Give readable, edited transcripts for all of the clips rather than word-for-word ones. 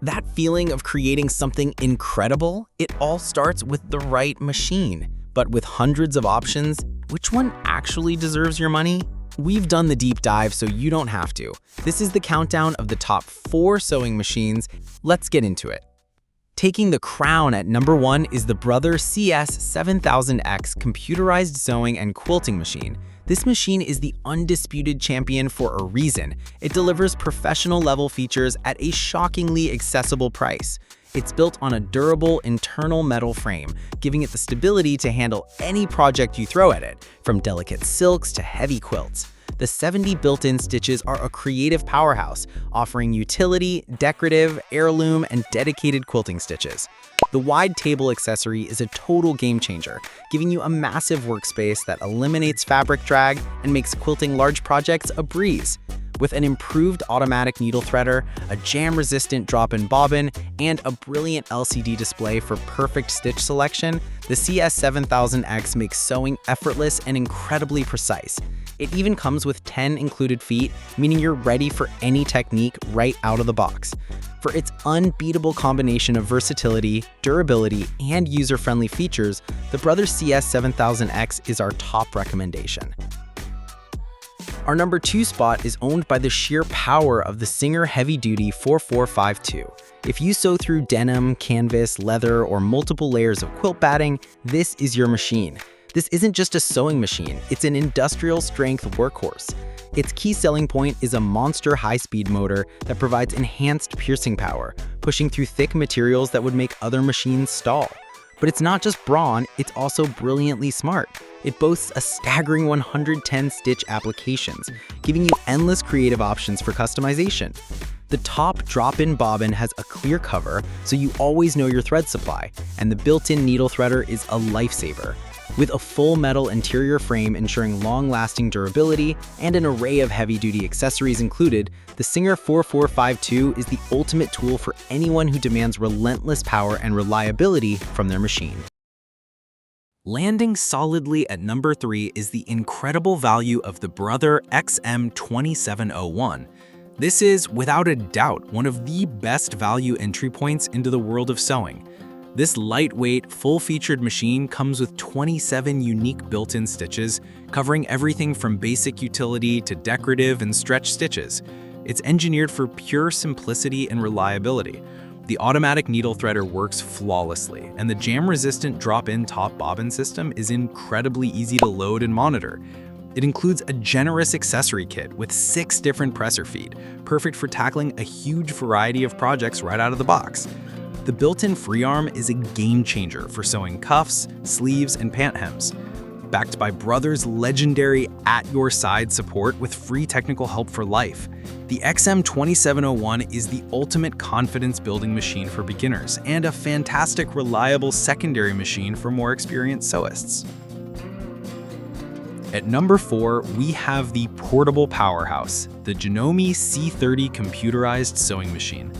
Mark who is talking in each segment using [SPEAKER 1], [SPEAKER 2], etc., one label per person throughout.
[SPEAKER 1] That feeling of creating something incredible, it all starts with the right machine. But with hundreds of options, which one actually deserves your money? We've done the deep dive so you don't have to. This is the countdown of the top 4 sewing machines. Let's get into it. Taking the crown at number 1 is the Brother CS7000X computerized sewing and quilting machine. This machine is the undisputed champion for a reason. It delivers professional-level features at a shockingly accessible price. It's built on a durable internal metal frame, giving it the stability to handle any project you throw at it, from delicate silks to heavy quilts. The 70 built-in stitches are a creative powerhouse, offering utility, decorative, heirloom, and dedicated quilting stitches. The wide table accessory is a total game changer, giving you a massive workspace that eliminates fabric drag and makes quilting large projects a breeze. With an improved automatic needle threader, a jam-resistant drop-in bobbin, and a brilliant LCD display for perfect stitch selection, the CS7000X makes sewing effortless and incredibly precise. It even comes with 10 included feet, meaning you're ready for any technique right out of the box. For its unbeatable combination of versatility, durability, and user-friendly features, the Brother CS7000X is our top recommendation. Our number 2 spot is owned by the sheer power of the Singer Heavy Duty 4452. If you sew through denim, canvas, leather, or multiple layers of quilt batting, this is your machine. This isn't just a sewing machine, it's an industrial-strength workhorse. Its key selling point is a monster high-speed motor that provides enhanced piercing power, pushing through thick materials that would make other machines stall. But it's not just brawn, it's also brilliantly smart. It boasts a staggering 110 stitch applications, giving you endless creative options for customization. The top drop-in bobbin has a clear cover, so you always know your thread supply, and the built-in needle threader is a lifesaver. With a full metal interior frame ensuring long-lasting durability and an array of heavy-duty accessories included, the Singer 4452 is the ultimate tool for anyone who demands relentless power and reliability from their machine. Landing solidly at number 3 is the incredible value of the Brother XM2701. This is, without a doubt, one of the best value entry points into the world of sewing. This lightweight, full-featured machine comes with 27 unique built-in stitches, covering everything from basic utility to decorative and stretch stitches. It's engineered for pure simplicity and reliability. The automatic needle threader works flawlessly, and the jam-resistant drop-in top bobbin system is incredibly easy to load and monitor. It includes a generous accessory kit with 6 different presser feet, perfect for tackling a huge variety of projects right out of the box. The built-in free arm is a game changer for sewing cuffs, sleeves, and pant hems. Backed by Brother's legendary at-your-side support with free technical help for life, the XM2701 is the ultimate confidence-building machine for beginners and a fantastic, reliable secondary machine for more experienced sewists. At number 4, we have the portable powerhouse, the Janome C30 computerized sewing machine.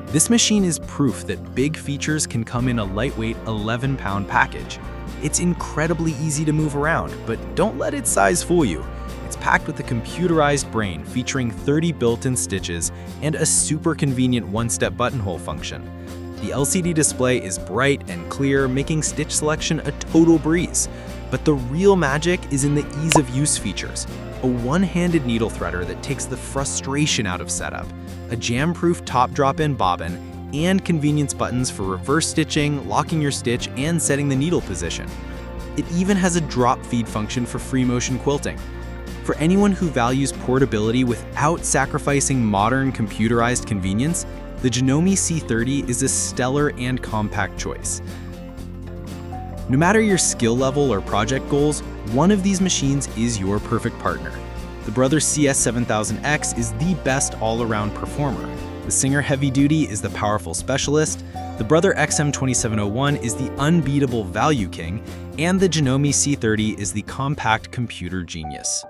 [SPEAKER 1] This machine is proof that big features can come in a lightweight 11-pound package. It's incredibly easy to move around, but don't let its size fool you. It's packed with a computerized brain featuring 30 built-in stitches and a super convenient one-step buttonhole function. The LCD display is bright and clear, making stitch selection a total breeze. But the real magic is in the ease of use features. A one-handed needle threader that takes the frustration out of setup, a jam-proof top drop-in bobbin, and convenience buttons for reverse stitching, locking your stitch, and setting the needle position. It even has a drop feed function for free motion quilting. For anyone who values portability without sacrificing modern computerized convenience, the Janome C30 is a stellar and compact choice. No matter your skill level or project goals, one of these machines is your perfect partner. The Brother CS7000X is the best all-around performer. The Singer Heavy Duty is the powerful specialist. The Brother XM2701 is the unbeatable value king, and the Janome C30 is the compact computer genius.